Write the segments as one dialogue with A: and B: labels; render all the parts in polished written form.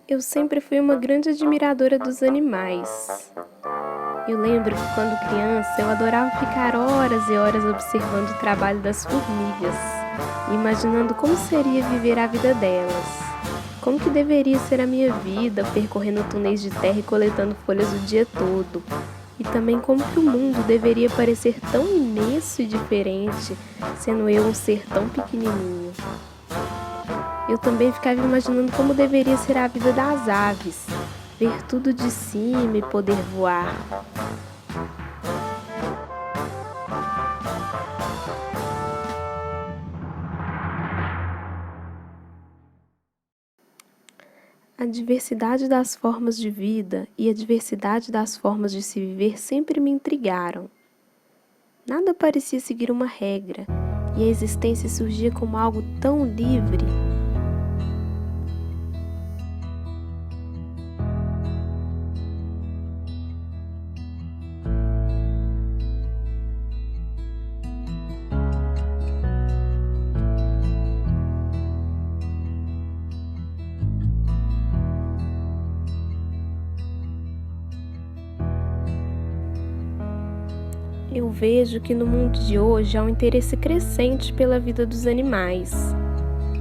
A: Eu sempre fui uma grande admiradora dos animais. Eu lembro que quando criança eu adorava ficar horas e horas observando o trabalho das formigas, imaginando como seria viver a vida delas. Como que deveria ser a minha vida, percorrendo túneis de terra e coletando folhas o dia todo. E também como que o mundo deveria parecer tão imenso e diferente, sendo eu um ser tão pequenininho. Eu também ficava imaginando como deveria ser a vida das aves, ver tudo de cima e poder voar. A diversidade das formas de vida e a diversidade das formas de se viver sempre me intrigaram. Nada parecia seguir uma regra, e a existência surgia como algo tão livre. Eu vejo que no mundo de hoje há um interesse crescente pela vida dos animais.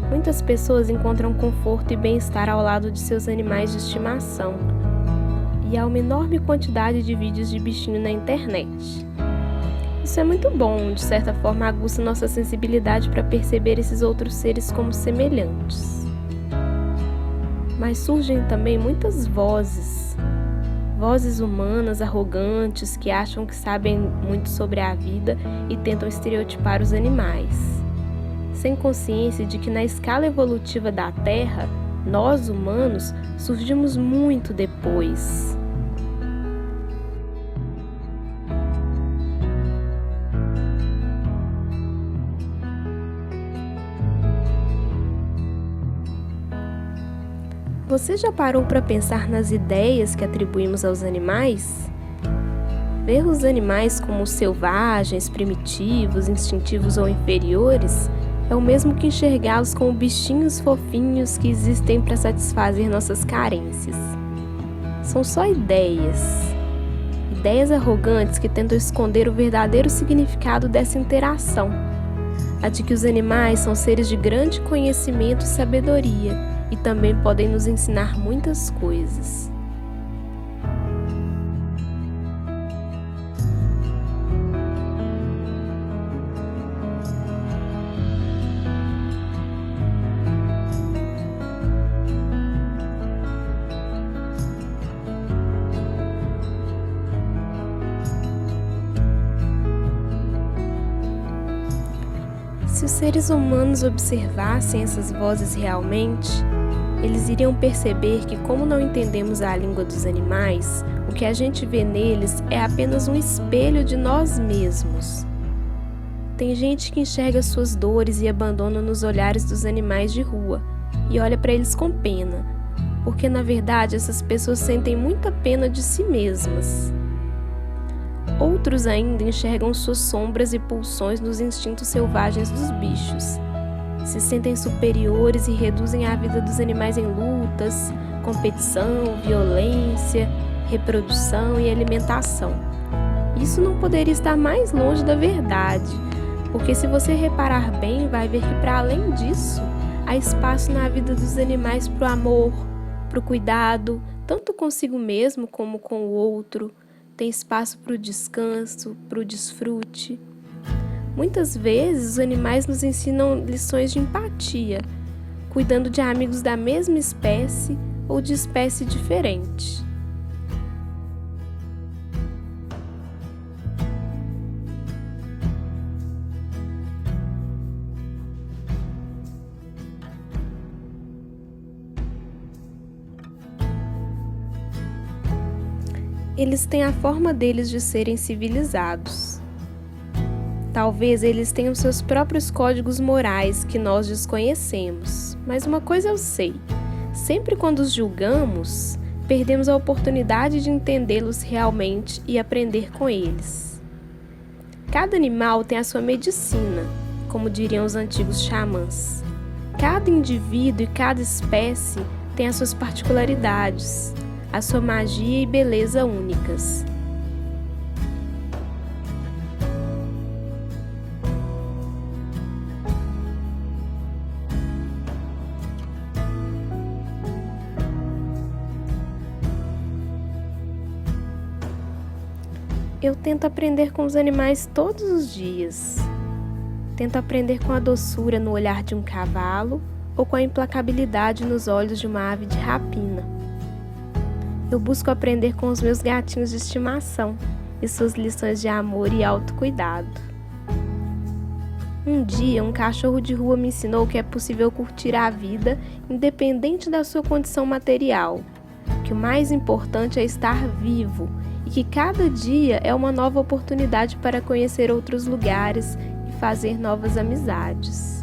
A: Muitas pessoas encontram conforto e bem-estar ao lado de seus animais de estimação. E há uma enorme quantidade de vídeos de bichinho na internet. Isso é muito bom, de certa forma aguça nossa sensibilidade para perceber esses outros seres como semelhantes. Mas surgem também muitas vozes humanas arrogantes que acham que sabem muito sobre a vida e tentam estereotipar os animais, sem consciência de que na escala evolutiva da Terra, nós humanos surgimos muito depois. Você já parou para pensar nas ideias que atribuímos aos animais? Ver os animais como selvagens, primitivos, instintivos ou inferiores é o mesmo que enxergá-los como bichinhos fofinhos que existem para satisfazer nossas carências. São só ideias arrogantes que tentam esconder o verdadeiro significado dessa interação, a de que os animais são seres de grande conhecimento e sabedoria, e também podem nos ensinar muitas coisas. Se os seres humanos observassem essas vozes realmente, eles iriam perceber que, como não entendemos a língua dos animais, o que a gente vê neles é apenas um espelho de nós mesmos. Tem gente que enxerga suas dores e abandona nos olhares dos animais de rua e olha para eles com pena, porque na verdade essas pessoas sentem muita pena de si mesmas. Outros ainda enxergam suas sombras e pulsões nos instintos selvagens dos bichos. Se sentem superiores e reduzem a vida dos animais em lutas, competição, violência, reprodução e alimentação. Isso não poderia estar mais longe da verdade, porque se você reparar bem, vai ver que para além disso, há espaço na vida dos animais para o amor, para o cuidado, tanto consigo mesmo como com o outro. Tem espaço para o descanso, para o desfrute. Muitas vezes, os animais nos ensinam lições de empatia, cuidando de amigos da mesma espécie ou de espécie diferente. Eles têm a forma deles de serem civilizados. Talvez eles tenham seus próprios códigos morais que nós desconhecemos, mas uma coisa eu sei: sempre quando os julgamos, perdemos a oportunidade de entendê-los realmente e aprender com eles. Cada animal tem a sua medicina, como diriam os antigos xamãs. Cada indivíduo e cada espécie tem as suas particularidades, a sua magia e beleza únicas. Eu tento aprender com os animais todos os dias. Tento aprender com a doçura no olhar de um cavalo ou com a implacabilidade nos olhos de uma ave de rapina. Eu busco aprender com os meus gatinhos de estimação e suas lições de amor e autocuidado. Um dia, um cachorro de rua me ensinou que é possível curtir a vida independente da sua condição material, que o mais importante é estar vivo e que cada dia é uma nova oportunidade para conhecer outros lugares e fazer novas amizades.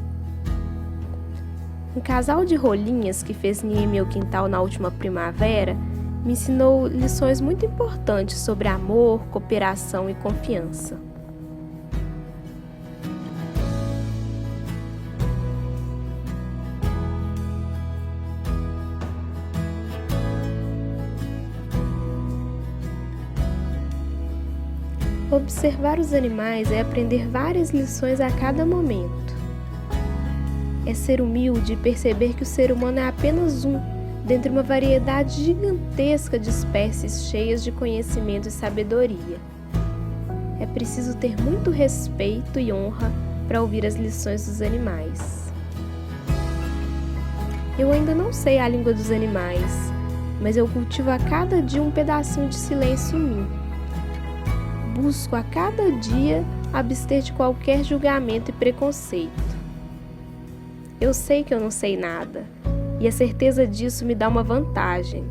A: Um casal de rolinhas que fez ninho em meu quintal na última primavera me ensinou lições muito importantes sobre amor, cooperação e confiança. Observar os animais é aprender várias lições a cada momento. É ser humilde e perceber que o ser humano é apenas um, dentre uma variedade gigantesca de espécies cheias de conhecimento e sabedoria. É preciso ter muito respeito e honra para ouvir as lições dos animais. Eu ainda não sei a língua dos animais, mas eu cultivo a cada dia um pedacinho de silêncio em mim. Busco a cada dia abster de qualquer julgamento e preconceito. Eu sei que eu não sei nada, e a certeza disso me dá uma vantagem.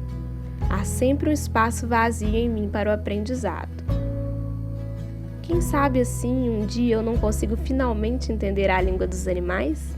A: Há sempre um espaço vazio em mim para o aprendizado. Quem sabe assim, um dia eu não consigo finalmente entender a língua dos animais?